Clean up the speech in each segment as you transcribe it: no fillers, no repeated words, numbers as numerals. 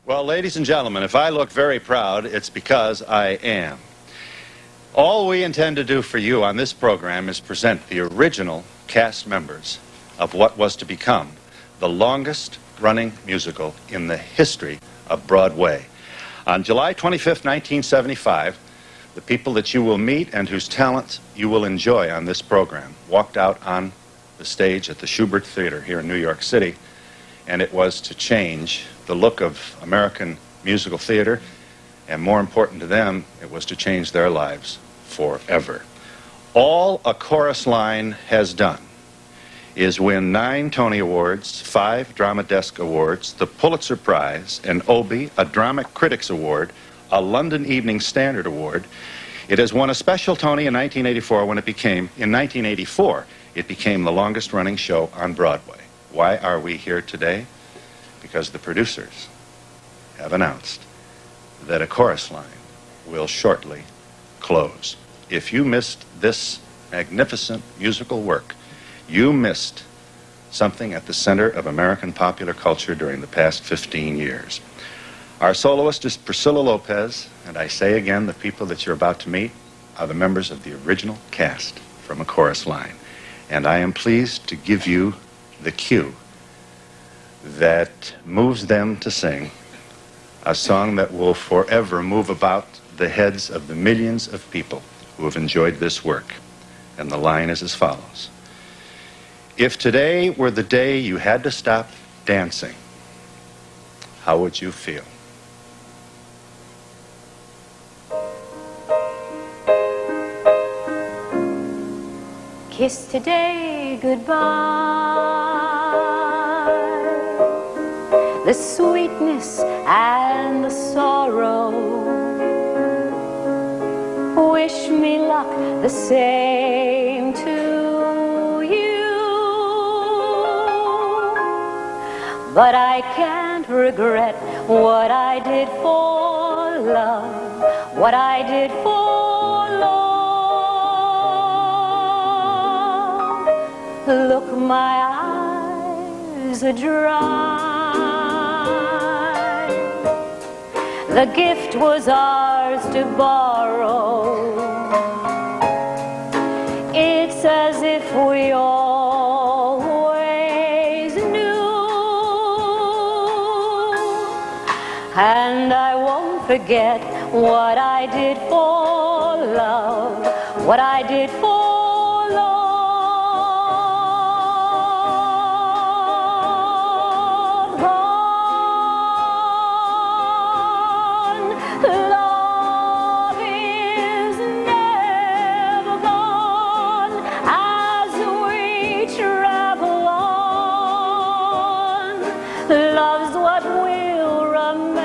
Well, ladies and gentlemen, if I look very proud, it's because I am. All we intend to do for you on this program is present the original cast members of what was to become the longest-running musical in the history of Broadway. On July 25th, 1975, the people that you will meet and whose talents you will enjoy on this program walked out on the stage at the Schubert Theater here in New York City, and it was to change the look of American musical theater, and more important to them, it was to change their lives forever. All a chorus line has done is win 9 Tony Awards, 5 Drama Desk Awards, the Pulitzer Prize, an Obie, a Drama Critics Award, a London Evening Standard Award. It has won a special Tony in 1984 when in 1984, it became the longest-running show on Broadway. Why are we here today? Because the producers have announced that a chorus line will shortly close. If you missed this magnificent musical work, you missed something at the center of American popular culture during the past 15 years. Our soloist is Priscilla Lopez, and I say again, the people that you're about to meet are the members of the original cast from A Chorus Line. And I am pleased to give you the cue that moves them to sing a song that will forever move about the heads of the millions of people who have enjoyed this work. And the line is as follows. If today were the day you had to stop dancing, how would you feel? Kiss today goodbye, the sweetness and the sorrow. Wish me luck the same to you, but I can't regret what I did for love, what I did for love. Look, my eyes are dry. The gift was ours to borrow. It's as if we always knew. And I won't forget what I did for love, what I did for love's what we'll remember.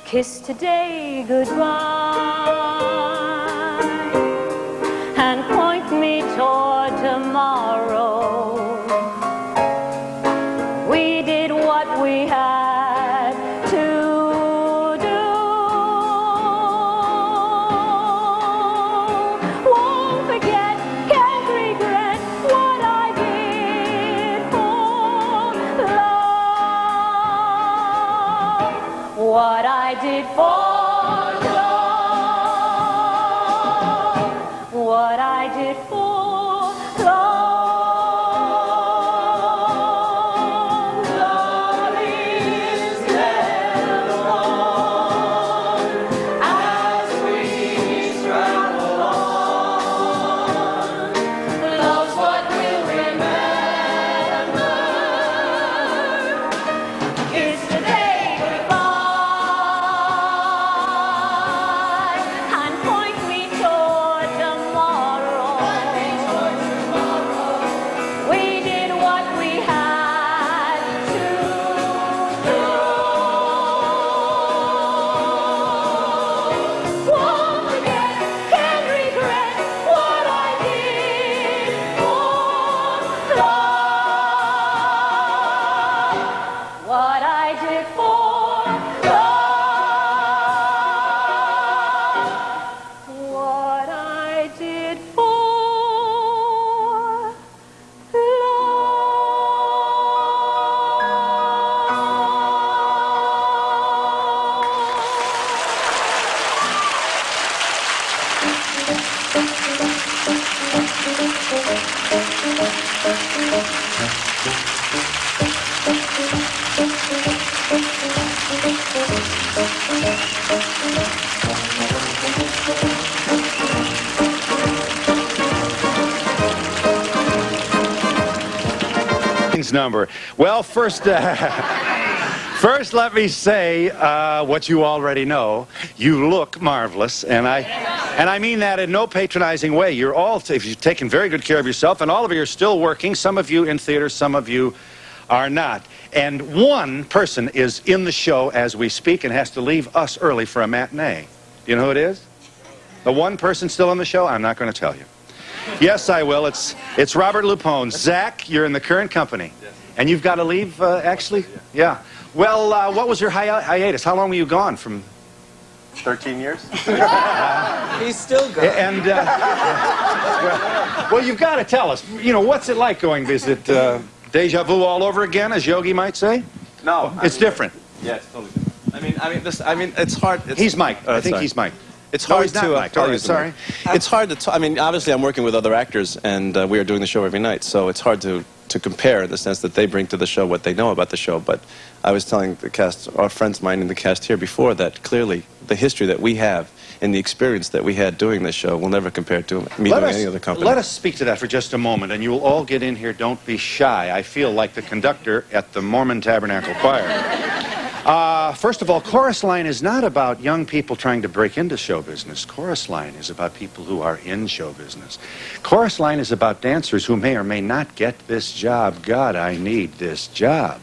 Kiss today goodbye and point me toward tomorrow. We did what we had to do. Won't forget, can't regret what I did for love, what I did for love, what I did for love. Love is never gone as we travel on. Love's what we'll remember. Kiss today goodbye and point me toward tomorrow. We did what we had to do. Won't forget, can't regret what I did for love, what I did for love, what I did for love. number. Well, first, first let me say what you already know. You look marvelous, and I mean that in no patronizing way. You're all, you've taken very good care of yourself, and all of you are still working. Some of you in theater, some of you are not. And one person is in the show as we speak and has to leave us early for a matinee. Do you know who it is? The one person still on the show? I'm not going to tell you. Yes, I will. It's Robert Lupone. Zach, you're in the current company. And you've got to leave, actually? Yeah. Well, what was your hiatus? How long were you gone from? 13 years? He's still gone. And, well, you've got to tell us. You know, what's it like going visit deja vu all over again, as Yogi might say? No. It's different. Yeah, it's totally different. I mean, it's hard. He's Mike. I think he's Mike. It's hard he's not to. Mike. All right, sorry. It's hard to. I mean, obviously, I'm working with other actors, and we are doing the show every night, so it's hard to compare in the sense that they bring to the show what they know about the show. But I was telling the cast, our friends of mine in the cast here before, that clearly the history that we have and the experience that we had doing this show will never compare to me doing any other company. Let us speak to that for just a moment, and you will all get in here. Don't be shy. I feel like the conductor at the Mormon Tabernacle Choir. First of all, Chorus Line is not about young people trying to break into show business. Chorus Line is about people who are in show business. Chorus Line is about dancers who may or may not get this job. God, I need this job.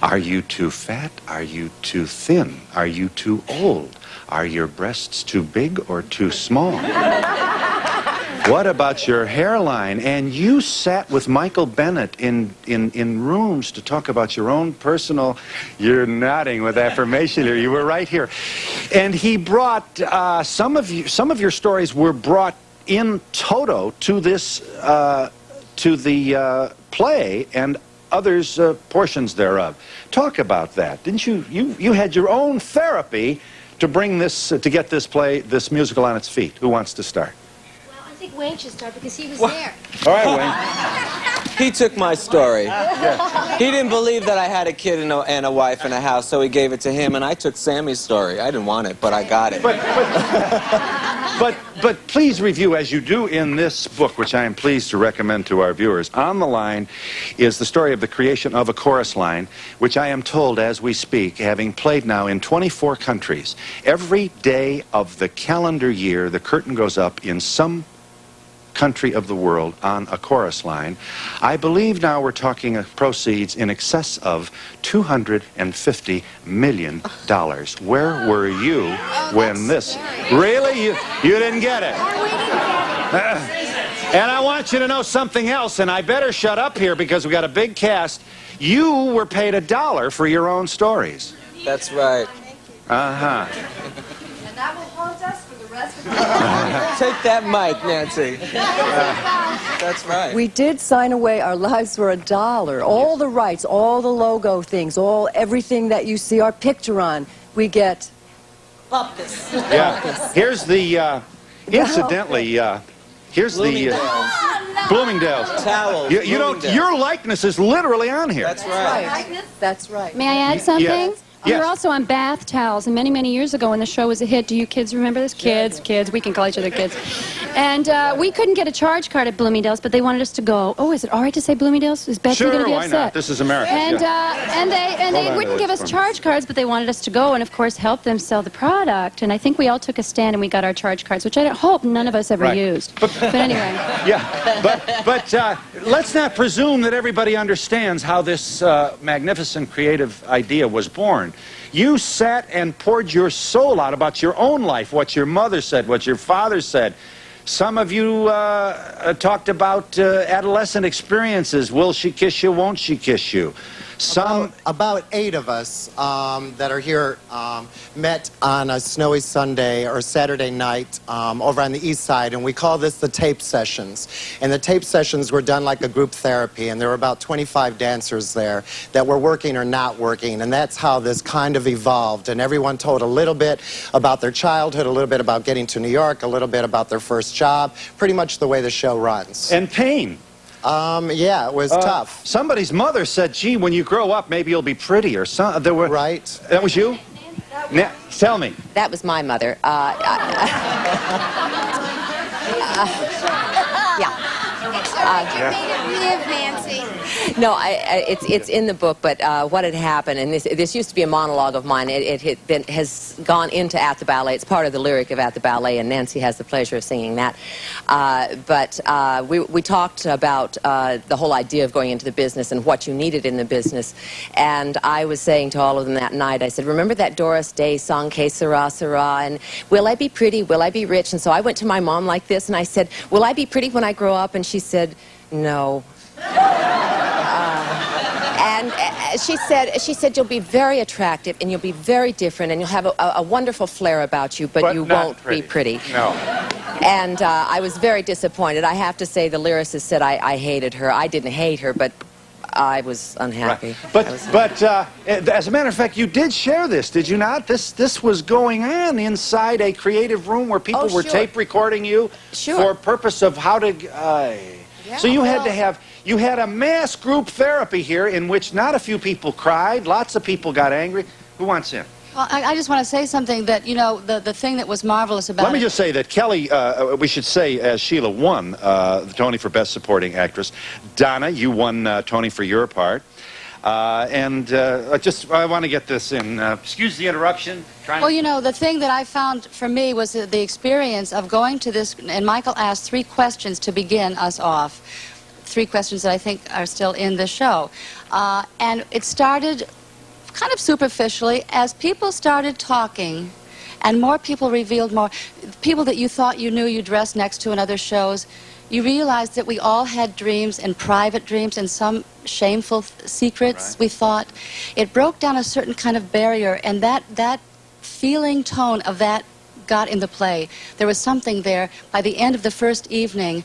Are you too fat? Are you too thin? Are you too old? Are your breasts too big or too small? What about your hairline? And you sat with Michael Bennett in rooms to talk about your own personal... You're nodding with affirmation here. You were right here. And he brought... some of your stories were brought in toto to this... to the play and others portions thereof. Talk about that. Didn't you... You had your own therapy to bring this... to get this play, this musical on its feet. Who wants to start? I think Wayne should start because he was there. All right, Wayne. He took my story. Yeah. He didn't believe that I had a kid and a wife and a house, so he gave it to him, and I took Sammy's story. I didn't want it, but I got it. But please review, as you do in this book, which I am pleased to recommend to our viewers. On the line is the story of the creation of a chorus line, which I am told as we speak, having played now in 24 countries. Every day of the calendar year, the curtain goes up in some country of the world on a chorus line. I believe now we're talking proceeds in excess of $250 million. Where were you when this... Really? You didn't get it? And I want you to know something else, and I better shut up here because we got a big cast. You were paid $1 for your own stories. That's right. Uh-huh. And that will haunt us for the rest of the day. Take that mic, Nancy. That's right. We did sign away our lives for $1. All the rights, all the logo things, everything that you see our picture on, we get. Bumpus. Yeah. Here's the, incidentally, here's the, Bloomingdale's. Towels. You don't, your likeness is literally on here. That's right. That's right. May I add something? Yeah. We Yes. were also on bath towels, and many, many years ago when the show was a hit, do you kids remember this? Kids, we can call each other kids. And we couldn't get a charge card at Bloomingdale's, but they wanted us to go. Oh, is it all right to say Bloomingdale's? Is Betsy going to be why upset? not? This is America. And, yeah. they wouldn't give us charge cards, but they wanted us to go and, of course, help them sell the product. And I think we all took a stand and we got our charge cards, which I hope none of us ever used. But anyway. Yeah, but let's not presume that everybody understands how this magnificent creative idea was born. You sat and poured your soul out about your own life, what your mother said, what your father said. Some of you talked about adolescent experiences. Will she kiss you? Won't she kiss you? About 8 of us that are here met on a snowy Sunday or Saturday night over on the east side, and we call this the tape sessions. And the tape sessions were done like a group therapy, and there were about 25 dancers there that were working or not working, and that's how this kind of evolved. And everyone told a little bit about their childhood, a little bit about getting to New York, a little bit about their first job, pretty much the way the show runs. And pain. Yeah, it was tough. Somebody's mother said, gee, when you grow up, maybe you'll be pretty or something. There were, right. That was you? Tell me. That was my mother. You made it live, Nancy. No, it's in the book, but what had happened, and this used to be a monologue of mine. It has gone into At the Ballet. It's part of the lyric of At the Ballet, and Nancy has the pleasure of singing that. But we talked about the whole idea of going into the business and what you needed in the business. And I was saying to all of them that night, I said, remember that Doris Day song, Que Sera, Sera, and will I be pretty, will I be rich? And so I went to my mom like this, and I said, will I be pretty when I grow up? And she said, no. And she said, you'll be very attractive, and you'll be very different, and you'll have a wonderful flair about you, but you won't be pretty. No. And I was very disappointed. I have to say the lyricist said I hated her. I didn't hate her, but I was unhappy. Right. But as a matter of fact, you did share this, did you not? This was going on inside a creative room where people were tape recording you for purpose of how to... so you had a mass group therapy here in which not a few people cried, lots of people got angry. Who wants in? Well, I just want to say something that, you know, the thing that was marvelous about Let me just say that Kelly, we should say, as Sheila won the Tony for Best Supporting Actress. Donna, you won Tony for your part. I want to get this in. Excuse the interruption. Well, you know, the thing that I found for me was the experience of going to this, and Michael asked 3 questions to begin us off. 3 questions that I think are still in the show. And it started kind of superficially as people started talking and more people revealed more. People that you thought you knew you dressed next to in other shows, you realized that we all had dreams and private dreams and some shameful secrets, we thought. It broke down a certain kind of barrier, and that feeling tone of that got in the play. There was something there. By the end of the first evening,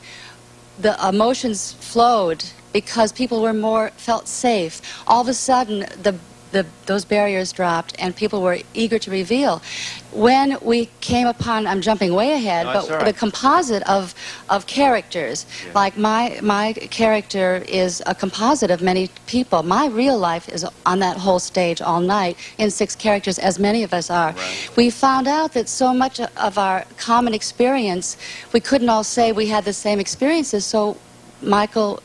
the emotions flowed because people were felt safe. All of a sudden, those barriers dropped and people were eager to reveal. When we came upon, I'm jumping way ahead, but the composite of characters, like my character is a composite of many people. My real life is on that whole stage all night in 6 characters, as many of us are. We found out that so much of our common experience, we couldn't all say we had the same experiences, so Michael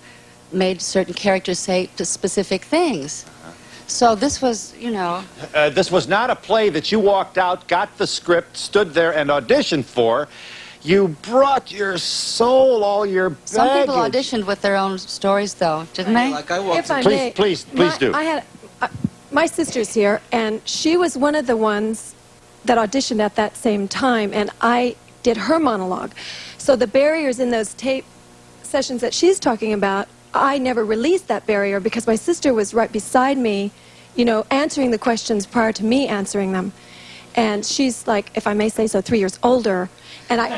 made certain characters say specific things. So this was, you know... this was not a play that you walked out, got the script, stood there and auditioned for. You brought your soul, all your baggage. Some people auditioned with their own stories, though, didn't they? Like I walked If I may, please do. I had my sister's here, and she was one of the ones that auditioned at that same time, and I did her monologue. So the barriers in those tape sessions that she's talking about, I never released that barrier because my sister was right beside me, you know, answering the questions prior to me answering them. And she's like, if I may say so, 3 years older. And I,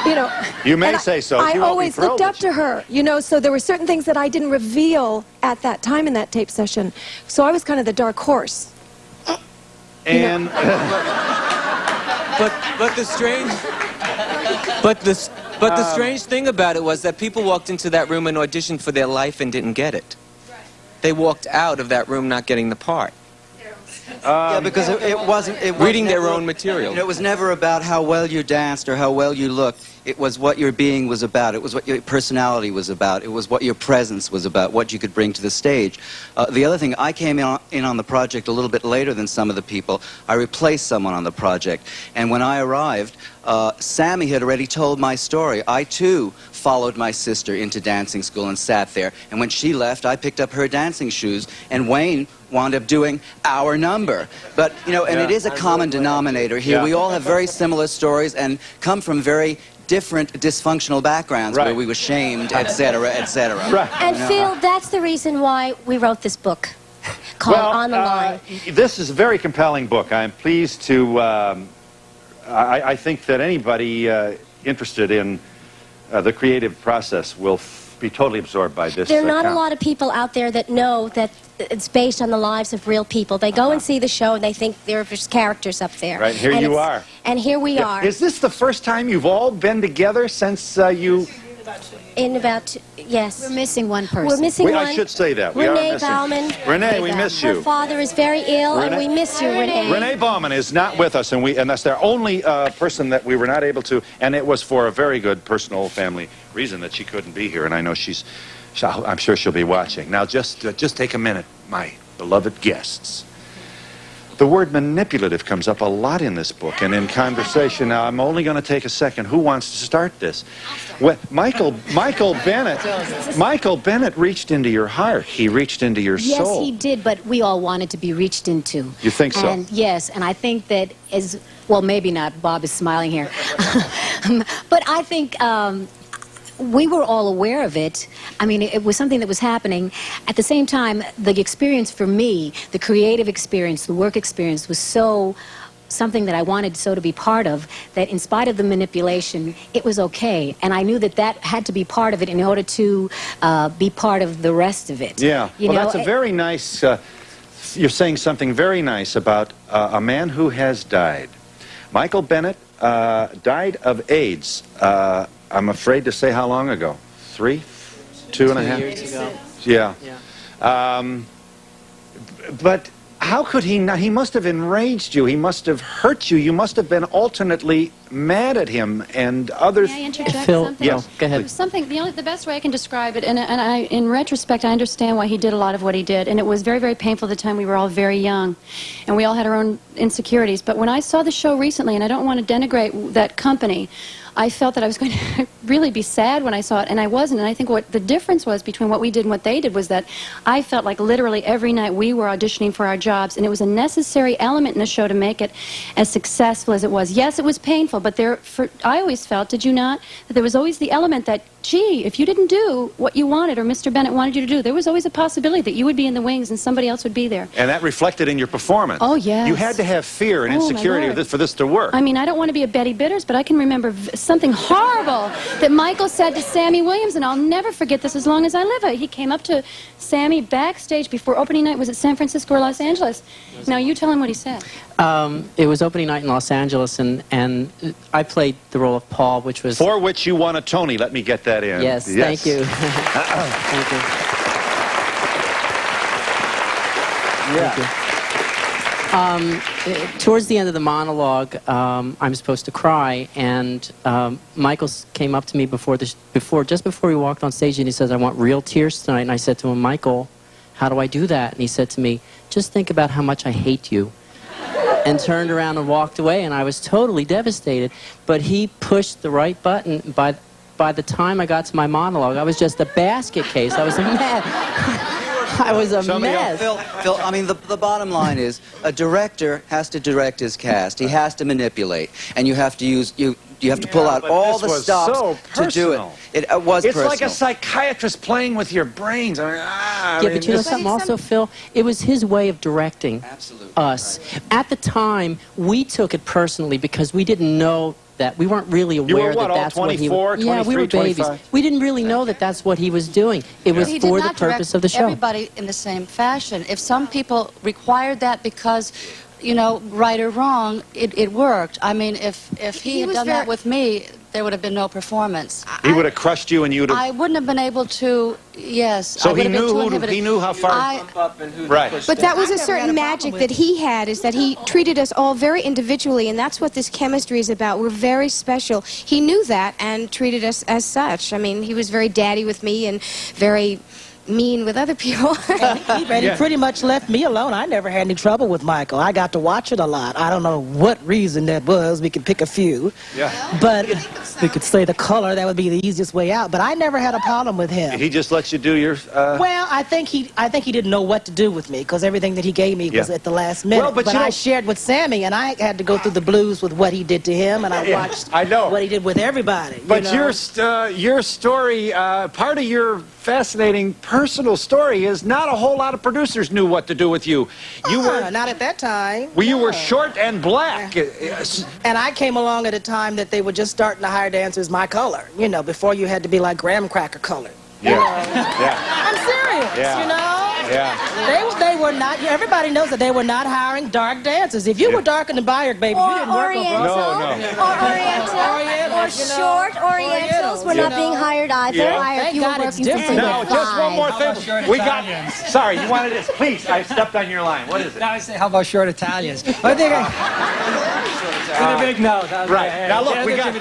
you know... You may say so. I always looked up to her, you know, so there were certain things that I didn't reveal at that time in that tape session. So I was kind of the dark horse. And... But the strange... But the strange thing about it was that people walked into that room and auditioned for their life and didn't get it. They walked out of that room not getting the part. Yeah, because it wasn't reading their own material. It was never about how well you danced or how well you looked. It was what your being was about. It was what your personality was about. It was what your presence was about, what you could bring to the stage. The other thing, I came in on the project a little bit later than some of the people. I replaced someone on the project. And when I arrived, Sammy had already told my story. I, too, followed my sister into dancing school and sat there. And when she left, I picked up her dancing shoes, and Wayne wound up doing our number. But, you know, and it is a common denominator here. We all have very similar stories and come from very different dysfunctional backgrounds where we were shamed, etc., etc. And Phil, that's the reason why we wrote this book called On the Line. This is a very compelling book. I'm pleased to... I think that anybody interested in the creative process will be totally absorbed by this. There are not a lot of people out there that know that it's based on the lives of real people. They go and see the show and they think they're just characters up there. Right, here you are. And here we are. Is this the first time you've all been together since you... In about, yes. We're missing one person. We're missing one. I should say that. We Renee are missing. Bauman. Renee, we miss you. Her father is very ill, and we miss you, Renee. Renee Bauman is not with us, and that's their only person that we were not able to, and it was for a very good personal family reason that she couldn't be here, and I know she's I'm sure she'll be watching. Now, just take a minute, my beloved guests. The word manipulative comes up a lot in this book and in conversation. Now, I'm only going to take a second. Who wants to start this? Well, Michael Bennett reached into your heart. He reached into your Yes, soul. he did, but we all wanted to be reached into. You think so? And yes, and I think that as well, maybe not. Bob is smiling here, but I think we were all aware of it. I mean, it was something that was happening. At the same time, the experience for me, the creative experience, the work experience, was so something that I wanted so to be part of, that in spite of the manipulation, it was okay. And I knew that that had to be part of it in order to be part of the rest of it. Yeah. Well, that's a very nice, you're saying something very nice about a man who has died. Michael Bennett died of AIDS. I'm afraid to say how long ago. 3? 2.5 years ago. Yeah. But how could he not? He must have enraged you. He must have hurt you. You must have been alternately mad at him and others. May I interject Phil, something? yes, go ahead. Something, the best way I can describe it, and in retrospect, I understand why he did a lot of what he did, and it was very, very painful at the time. We were all very young, and we all had our own insecurities. But when I saw the show recently, and I don't want to denigrate that company, I felt that I was going to really be sad when I saw it, and I wasn't. And I think what the difference was between what we did and what they did was that I felt like literally every night we were auditioning for our jobs, and it was a necessary element in the show to make it as successful as it was. Yes, it was painful, but I always felt, did you not, that there was always the element that, gee, if you didn't do what you wanted or Mr. Bennett wanted you to do, there was always a possibility that you would be in the wings and somebody else would be there. And that reflected in your performance. Oh, yes. You had to have fear and Oh, my insecurity Lord. for this to work. I mean, I don't want to be a Betty Bitters, but I can remember something horrible that Michael said to Sammy Williams, and I'll never forget this as long as I live. He came up to Sammy backstage before opening night. Was it San Francisco or Los Angeles? Now, you tell him what he said. It was opening night in Los Angeles, and I played the role of Paul, which was... For which you won a Tony. Let me get that in. Yes, thank you. Thank you. Yeah. Towards the end of the monologue, I'm supposed to cry, and Michael came up to me just before we walked on stage, and he says, "I want real tears tonight." And I said to him, "Michael, how do I do that?" And he said to me, "Just think about how much I hate you." And turned around and walked away, and I was totally devastated. But he pushed the right button. By the time I got to my monologue, I was just a basket case. I was a mess. I was a mess. Phil, I mean, the bottom line is a director has to direct his cast. He has to manipulate, and you have to use you have to pull out all the stops to do it. It was It's personal. like a psychiatrist playing with your brains. I mean, But you know something also, Phil? It was his way of directing us. Right. At the time, we took it personally because we didn't know that. We weren't really aware that that's what he was. Yeah, we were babies. 25? We didn't really know that that's what he was doing. It was He did for the not direct purpose of the show. everybody in the same fashion. If some people required that because, you know, right or wrong, it worked. I mean, if he had was done that very- with me, there would have been no performance. He would have crushed you, and you'd have. I wouldn't have been able to, yes. So I would he have been knew too who inhibited. he knew how far. Right. But that was a certain magic that he had, is that he treated us all very individually, and that's what this chemistry is about. We're very special. He knew that and treated us as such. I mean, he was very daddy with me and very mean with other people. He pretty much left me alone. I never had any trouble with Michael. I got to watch it a lot. I don't know what reason that was. We could pick a few. Yeah. But we could say the color. That would be the easiest way out. But I never had a problem with him. He just let you do your. Well, I think he didn't know what to do with me because everything that he gave me was at the last minute. Well, but you know, I shared with Sammy, and I had to go through the blues with what he did to him, and I watched what he did with everybody. But you know? your story, part of your fascinating personal story is not a whole lot of producers knew what to do with you. You were not at that time. Well, you were short and black. And I came along at a time that they were just starting to hire dancers my color. You know, before you had to be like graham cracker colored. Yeah. You know? Yeah. I'm serious. Yeah. You know. Yeah. They were not. Everybody knows that they were not hiring dark dancers. If you were darker than Bayard, baby, you didn't work on Oriental, or short Orientals were not being hired either. Yeah. If you were working for Now, just one more thing. We got. Sorry, you wanted this. Please, I stepped on your line. What is it? Now I say, how about short Italians? I think With a big nose. Right. Now look, we got...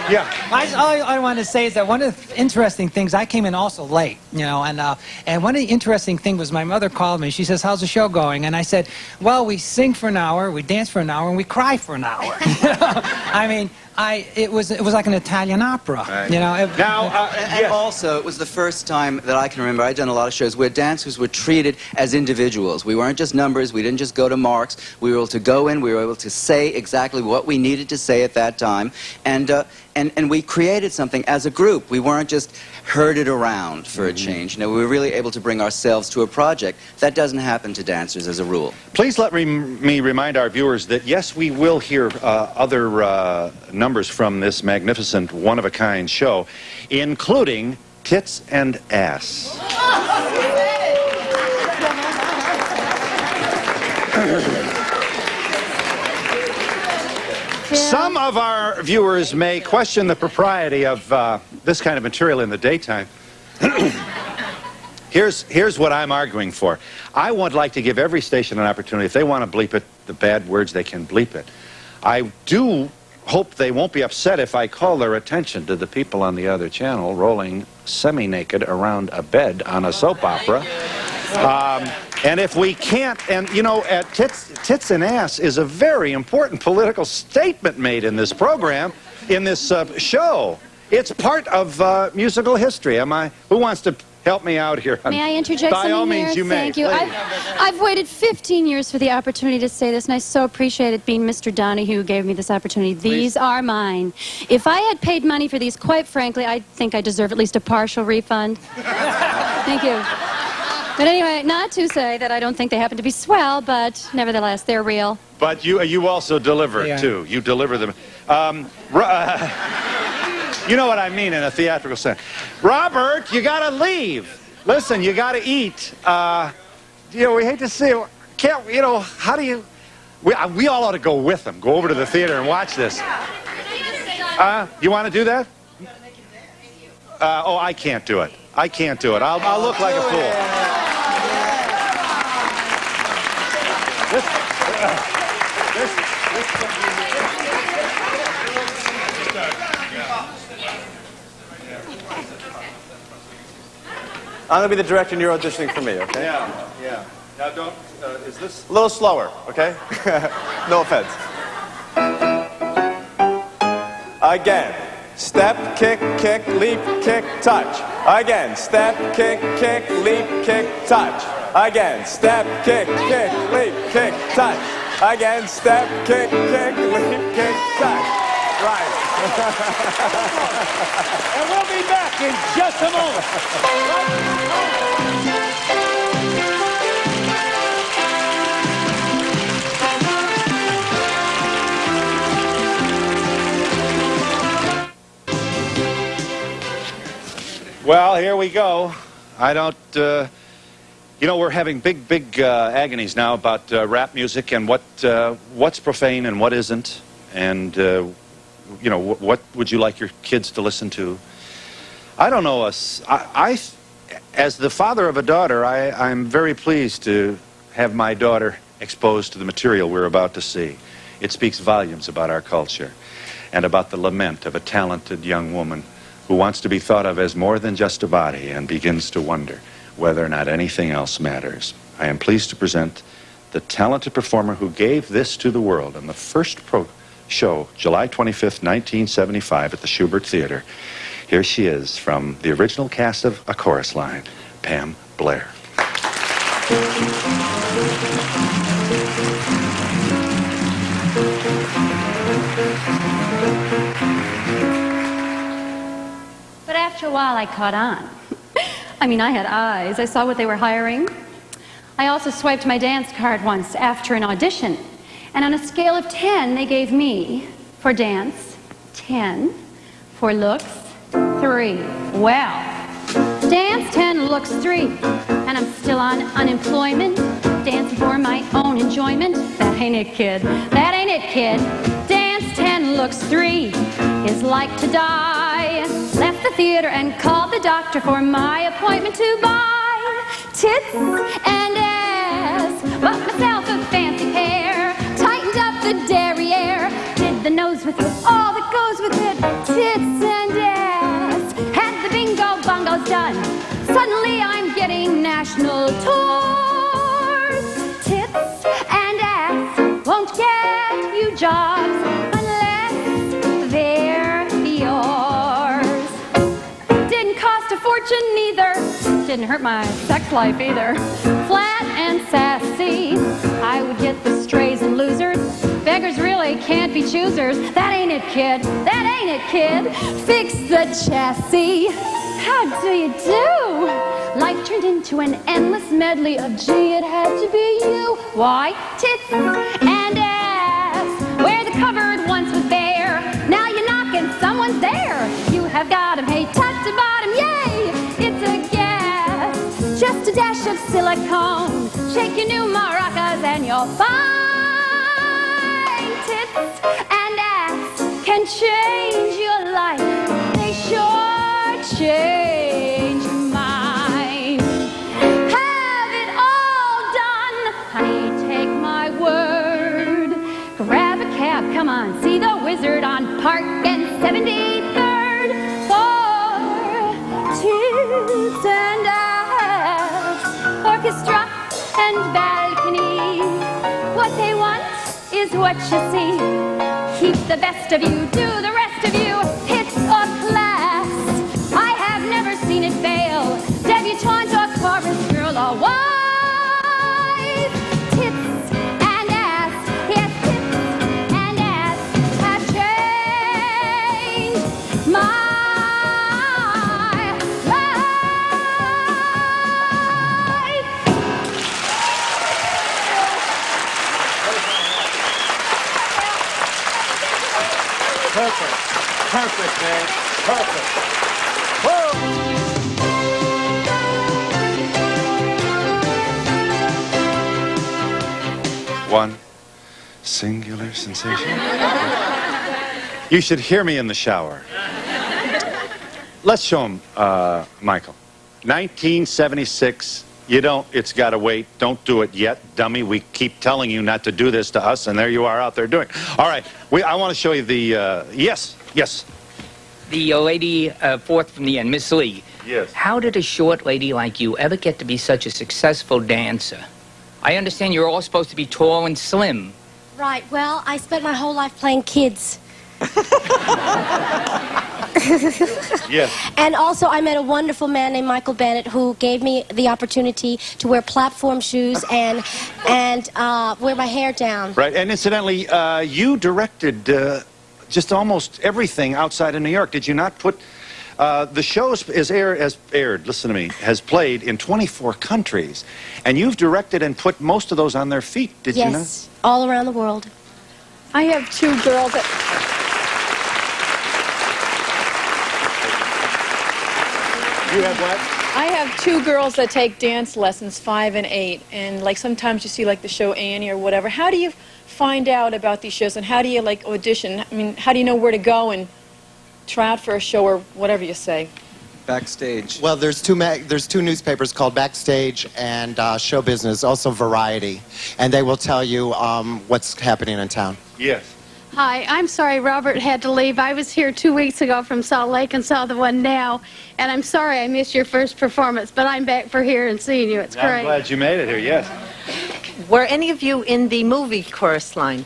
Yeah. All I want to say is that one of the interesting things, I came in also late, you know, and one of the interesting things was my mother called me. She says, "How's the show going?" And I said, "Well, we sing for an hour, we dance for an hour, and we cry for an hour." I mean, it was like an Italian opera, Right. you know. And also, it was the first time that I can remember, I'd done a lot of shows where dancers were treated as individuals. We weren't just numbers, we didn't just go to marks, we were able to go in, we were able to say exactly what we needed to say at that time, and we created something as a group. We weren't just herded around for a change. You know, we were really able to bring ourselves to a project. That doesn't happen to dancers as a rule. Please let me remind our viewers that, yes, we will hear other numbers from this magnificent, one-of-a-kind show, including Tits and Ass. Some of our viewers may question the propriety of this kind of material in the daytime. Here's what I'm arguing for. I would like to give every station an opportunity. If they want to bleep it, the bad words, they can bleep it. I do hope they won't be upset if I call their attention to the people on the other channel rolling semi-naked around a bed on a soap opera. And if we can't, and you know, at Tits and Ass is a very important political statement made in this program, in this show. It's part of musical history. Who wants to help me out here? May I interject By all something means, here? you may. Thank you. I've waited 15 years for the opportunity to say this, and I so appreciate it being Mr. Donahue who gave me this opportunity. These are mine. If I had paid money for these, quite frankly, I think I deserve at least a partial refund. Thank you. But anyway, not to say that I don't think they happen to be swell, but nevertheless, they're real. But you also deliver, too. You deliver them. You know what I mean in a theatrical sense. Robert, you got to leave. Listen, you got to eat. You know, we hate to see it. Can't, you know, how do you... We all ought to go with them. Go over to the theater and watch this. You want to do that? Oh, I can't do it. I can't do it. I'll look like a fool. I'm going to be the director and you're auditioning for me, okay? Yeah. Now don't, is this... A little slower, okay? No offense. Again. Step, kick, kick, leap, kick, touch. Again. Step, kick, kick, leap, kick, touch. Again. Step, kick, kick, leap, kick, touch. Again. Step, kick, kick, leap, kick, touch. Right. And we'll be back in just a moment. Well, here we go. I don't, you know, we're having big agonies now about rap music and what's profane and what isn't. And, you know, what would you like your kids to listen to? I don't know. As the father of a daughter, I'm very pleased to have my daughter exposed to the material we're about to see. It speaks volumes about our culture and about the lament of a talented young woman who wants to be thought of as more than just a body and begins to wonder whether or not anything else matters. I am pleased to present the talented performer who gave this to the world in the first show, July 25th, 1975 at the Schubert Theater. Here she is from the original cast of A Chorus Line, Pam Blair. But after a while, I caught on. I mean, I had eyes. I saw what they were hiring. I also swiped my dance card once after an audition. And on a scale of 10, they gave me, for dance, 10. For looks, 3. Well, dance 10, looks 3. And I'm still on unemployment, dancing for my own enjoyment. That ain't it, kid. That ain't it, kid. Dance 10, looks 3 is like to die. Left the theater and called the doctor for my appointment to buy tits and ass. Bought myself a fancy pair, tightened up the derriere, did the goes with it, all that goes with it, tits and ass. Had the bingo bongos done, suddenly I'm getting national tours. Tits and ass won't get you jobs unless they're yours. Didn't cost a fortune neither, didn't hurt my sex life either. Flat and sassy, I would get the strays and losers. Beggars really can't be choosers. That ain't it, kid. That ain't it, kid. Fix the chassis. How do you do? Life turned into an endless medley of gee, it had to be you. Why? Tits and ass. Where the cupboard once was bare, now you're knocking, someone's there. You have got 'em, hey, top to bottom, yay! It's a gas. Just a dash of silicone. Shake your new maracas and you'll find tits and ass can change your life. They sure change mine. Have it all done, honey, take my word. Grab a cab, come on, see the wizard on Park and 73rd. For tits and ass, orchestra and balcony. What they want is what you see. Keep the best of you, do the rest of you. Hits or class, I have never seen it fail. Debutante or chorus girl or wife. Tits and ass, yes, tits and ass have changed my life. Perfect. Perfect, man. Perfect. Whoa! One singular sensation. You should hear me in the shower. Let's show him, Michael. 1976. You don't, it's got to wait. Don't do it yet, dummy. We keep telling you not to do this to us, and there you are out there doing it. All right, I want to show you the, yes. The lady fourth from the end, Miss Lee. Yes. How did a short lady like you ever get to be such a successful dancer? I understand you're all supposed to be tall and slim. Right, well, I spent my whole life playing kids. Yes. And also, I met a wonderful man named Michael Bennett who gave me the opportunity to wear platform shoes and wear my hair down. Right, and incidentally, you directed just almost everything outside of New York. Did you not put... the show has aired, listen to me, has played in 24 countries. And you've directed and put most of those on their feet, did you not? Yes, all around the world. I have two girls that... You have what? I have two girls that take dance lessons, 5 and 8, and like sometimes you see like the show Annie or whatever. How do you find out about these shows, and how do you like audition? I mean, how do you know where to go and try out for a show or whatever you say? Backstage. Well, there's two newspapers called Backstage and Show Business, also Variety, and they will tell you what's happening in town. Yes. Hi, I'm sorry Robert had to leave. I was here 2 weeks ago from Salt Lake and saw the one now, and I'm sorry I missed your first performance, but I'm back for here and seeing you. It's great. I'm glad you made it here, yes. Were any of you in the movie chorus line?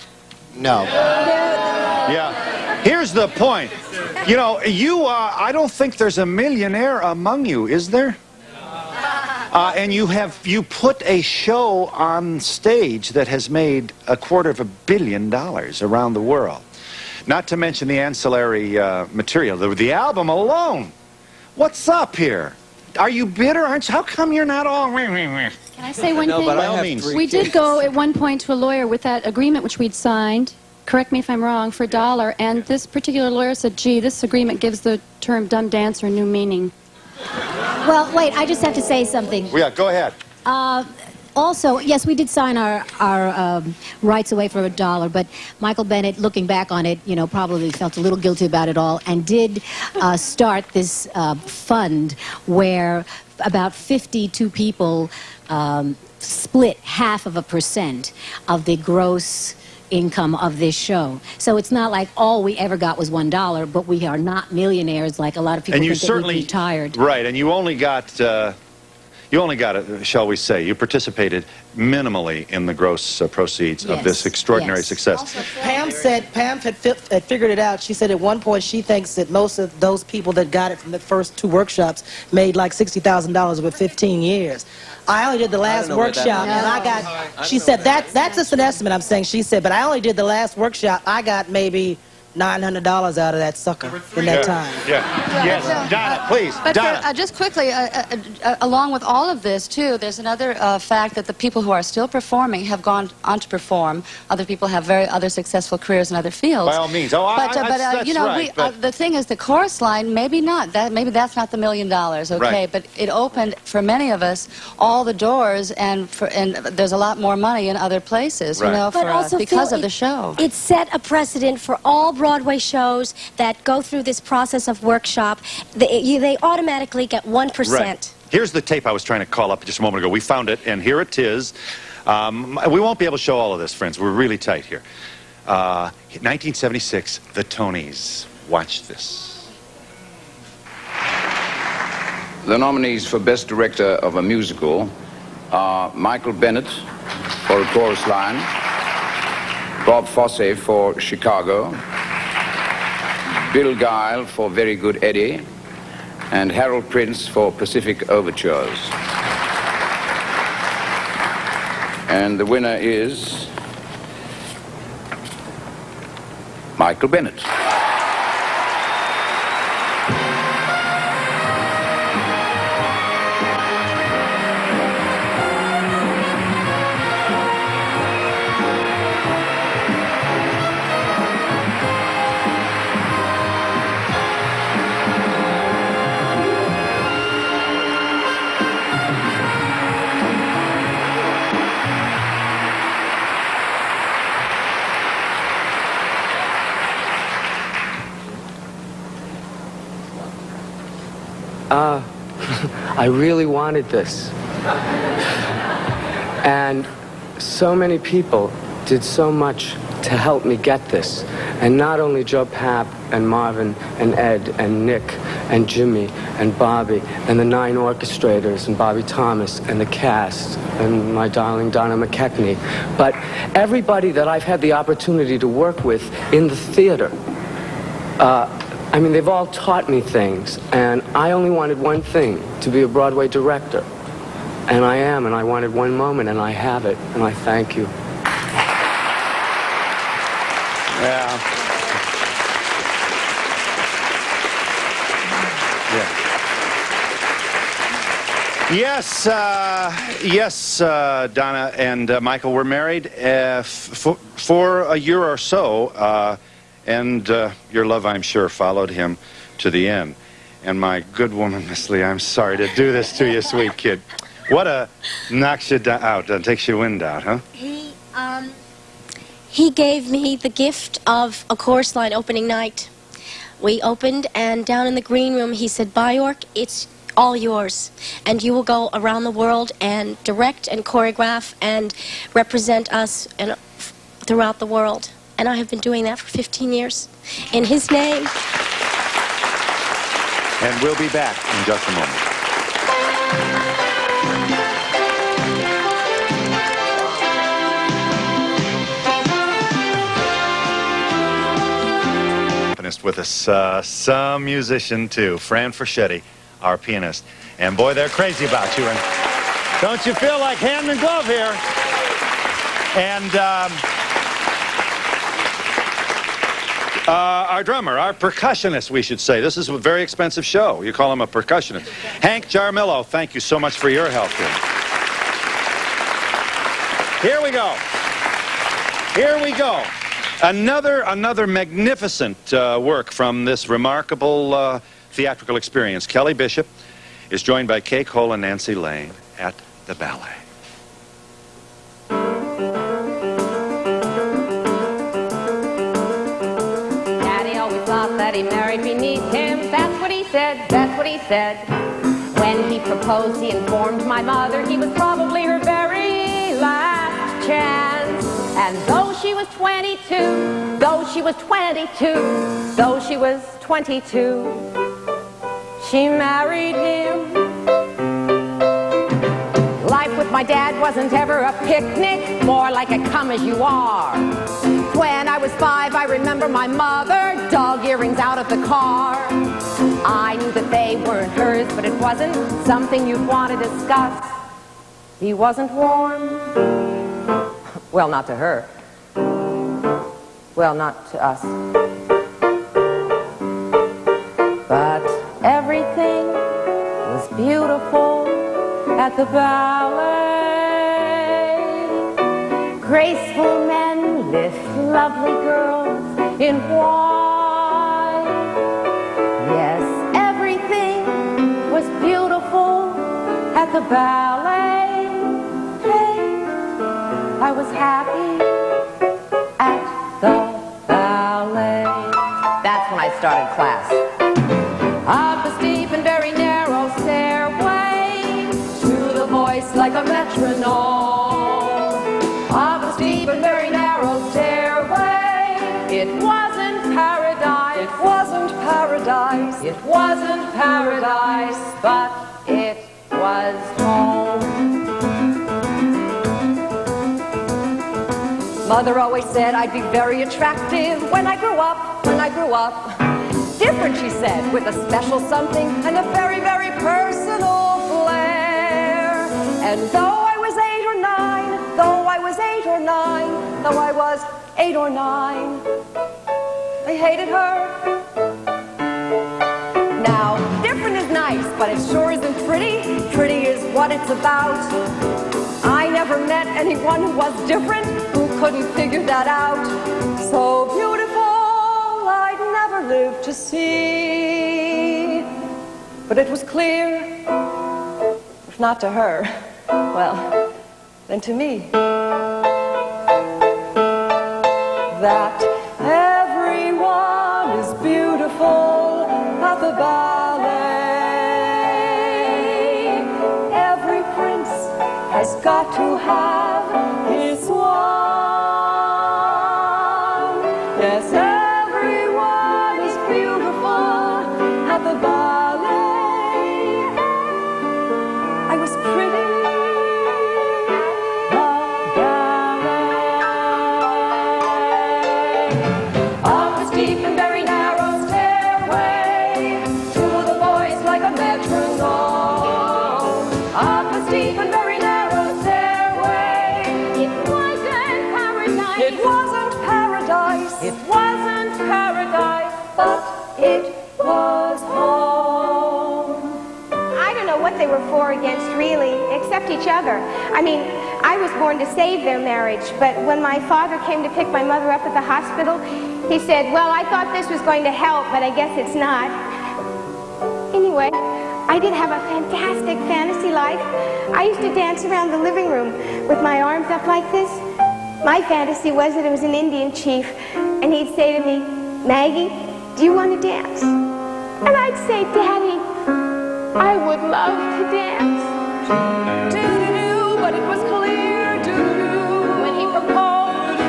No. Yeah. Here's the point. You know, I don't think there's a millionaire among you, is there? And you put a show on stage that has made $250 million around the world. Not to mention the ancillary material, the album alone. What's up here? Are you bitter? Aren't you? How come you're not all... Can I say one No, thing? but I have three We did kids. go at one point to a lawyer with that agreement which we'd signed, correct me if I'm wrong, for $1, and this particular lawyer said, gee, this agreement gives the term dumb dancer a new meaning. Well, wait, I just have to say something. Yeah, go ahead. Also, yes, we did sign our rights away for $1, but Michael Bennett, looking back on it, you know, probably felt a little guilty about it all and did start this fund where about 52 people split 0.5% of the gross income of this show. So it's not like all we ever got was $1, but we are not millionaires like a lot of people And you think that we'd certainly be retired. Right, and you only got, shall we say, you participated minimally in the gross proceeds of this extraordinary success. Also, Pam had figured it out. She said at one point she thinks that most of those people that got it from the first 2 workshops made like $60,000 over 15 years. I only did the last workshop, and I got, she said, that's just an estimate I'm saying. She said, but I only did the last workshop. I got maybe $900 out of that sucker in that time. Yes, Donna, please. But Donna. just quickly, along with all of this, too, there's another fact that the people who are still performing have gone on to perform. Other people have other successful careers in other fields. By all means. Oh, that's you know, right, but the thing is, the chorus line, maybe not. Maybe that's not the $1 million, okay? Right. But it opened, for many of us, all the doors, and there's a lot more money in other places, you know, But also, because Phil, of the show. It set a precedent for all Broadway shows that go through this process of workshop. They automatically get 1%. Right. Here's the tape I was trying to call up just a moment ago. We found it, and here it is. We won't be able to show all of this, friends. We're really tight here. 1976, the Tonys. Watch this. The nominees for Best Director of a Musical are Michael Bennett for A Chorus Line, Bob Fosse for Chicago, Bill Guile for Very Good Eddie, and Harold Prince for Pacific Overtures. And the winner is Michael Bennett. I really wanted this. And so many people did so much to help me get this. And not only Joe Papp and Marvin and Ed and Nick and Jimmy and Bobby and the 9 orchestrators and Bobby Thomas and the cast and my darling Donna McKechnie, but everybody that I've had the opportunity to work with in the theater. I mean, they've all taught me things, and I only wanted one thing, to be a Broadway director. And I am, and I wanted one moment, and I have it, and I thank you. Yeah. Yes, Donna and Michael were married for a year or so, and your love, I'm sure, followed him to the end. And my good woman, Miss Lee, I'm sorry to do this to you, sweet kid. What knocks you out, takes your wind out, huh? He gave me the gift of A Chorus Line opening night. We opened, and down in the green room, he said, Bjork, it's all yours. And you will go around the world and direct and choreograph and represent us throughout the world. And I have been doing that for 15 years. In his name. And we'll be back in just a moment. With us, some musician too, Fran Freschetti, our pianist. And boy, they're crazy about you. And don't you feel like hand and glove here? And our drummer, our percussionist, we should say. This is a very expensive show. You call him a percussionist. Hank Jarmillo, thank you so much for your help here. Here we go. Here we go. Another magnificent work from this remarkable theatrical experience. Kelly Bishop is joined by Kay Cole and Nancy Lane at the ballet. Daddy always thought that he married beneath him. That's what he said, that's what he said. When he proposed, he informed my mother he was probably her very last chance. And though she was 22, though she was 22, though she was 22, she married him. Life with my dad wasn't ever a picnic, more like a come as you are. When I was 5, I remember my mother dug earrings out of the car. I knew that they weren't hers, but it wasn't something you'd want to discuss. He wasn't warm. Well, not to her. Well, not to us. But everything was beautiful at the ballet. Graceful men lift lovely girls in white. Yes, everything was beautiful at the ballet. Hey, I was happy at the ballet. That's when I started class. Up a steep and very narrow stairway to the voice like a metronome. Up a steep and very narrow stairway. It wasn't paradise. It wasn't paradise. It wasn't paradise, but it was home. Mother always said I'd be very attractive when I grew up, when I grew up. Different, she said, with a special something and a very, very personal flair. And though I was 8 or 9, though I was 8 or 9, though I was 8 or 9, I hated her. Now, different is nice, but it sure isn't pretty. Pretty is what it's about. I never met anyone who was different, who couldn't figure that out. So beautiful, I'd never live to see. But it was clear, if not to her, well, then to me, that everyone is beautiful at the ballet. Every prince has got to have his swan. Yes, everyone is beautiful at the ballet. I was pretty. The ballet. Up a steep and very narrow stairway to the voice like a metronome. Up a steep and very narrow stairway. It wasn't paradise. It wasn't paradise. It wasn't paradise, but it was home. I don't know what they were for against, really, except each other. I mean, I was born to save their marriage, but when my father came to pick my mother up at the hospital, he said, well, I thought this was going to help, but I guess it's not. Anyway, I did have a fantastic fantasy life. I used to dance around the living room with my arms up like this. My fantasy was that it was an Indian chief, and he'd say to me, Maggie, do you want to dance? And I'd say, Daddy, I would love to dance. Do-do-do, but it was clear, do-do-do, when he proposed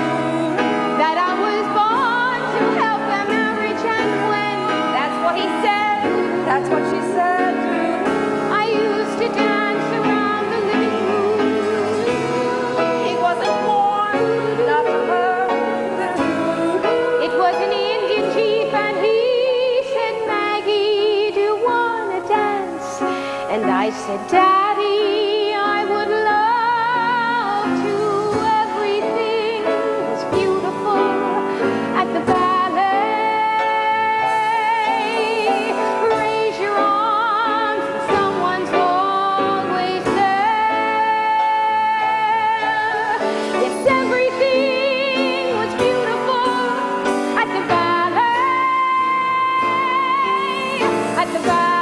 that I was born to help their marriage, and when that's what he said, that's what she said, I used to dance around the living room. It wasn't warm, not for her. It was an Indian chief, and he said, Maggie, do you want to dance? And I said, Daddy, I would love to. Everything was beautiful at the ballet. Raise your arms, someone's always there. Yes, everything was beautiful at the ballet. At the ballet.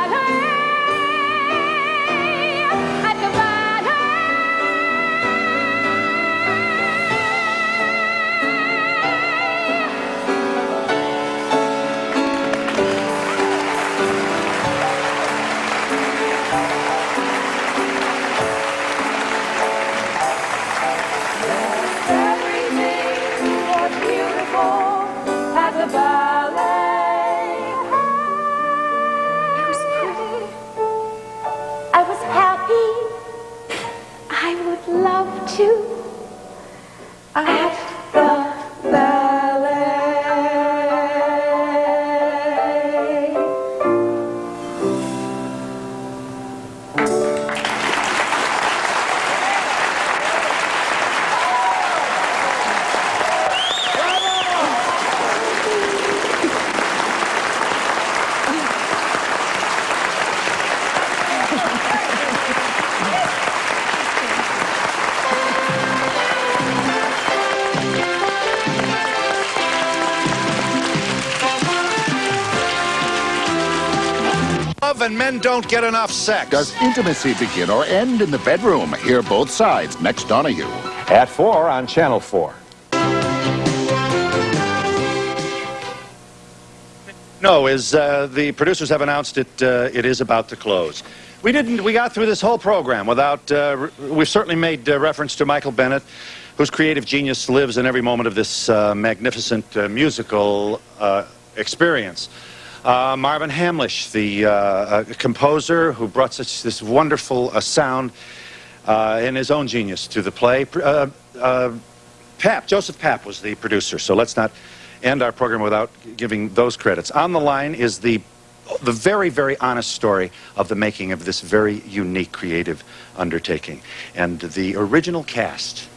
and men don't get enough sex. Does intimacy begin or end in the bedroom? Hear both sides next Donahue. At 4 on Channel 4. No, the producers have announced it is about to close. We got through this whole program without, we've certainly made reference to Michael Bennett, whose creative genius lives in every moment of this magnificent musical experience. Marvin Hamlish, the composer who brought this wonderful sound and his own genius to the play. Joseph Papp was the producer, so let's not end our program without giving those credits. On the line is the very, very honest story of the making of this very unique creative undertaking. And the original cast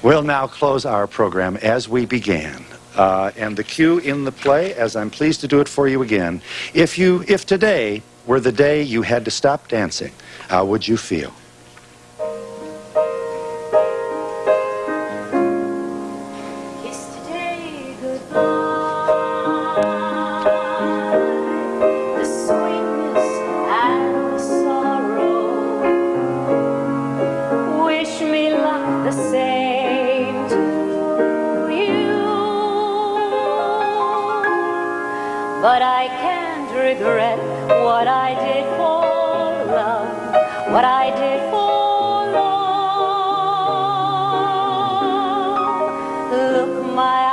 will now close our program as we began. And the cue in the play, as I'm pleased to do it for you again, if today were the day you had to stop dancing, how would you feel? But I can't regret what I did for love, what I did for love. Look, my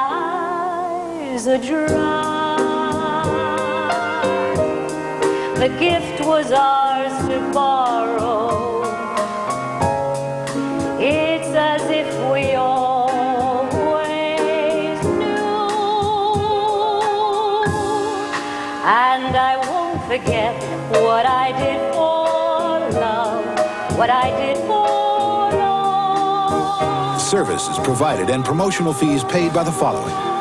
eyes are dry. The gift was ours to borrow. It's as if we always knew. And I won't forget what I did for love, what I did for love. Services provided and promotional fees paid by the following: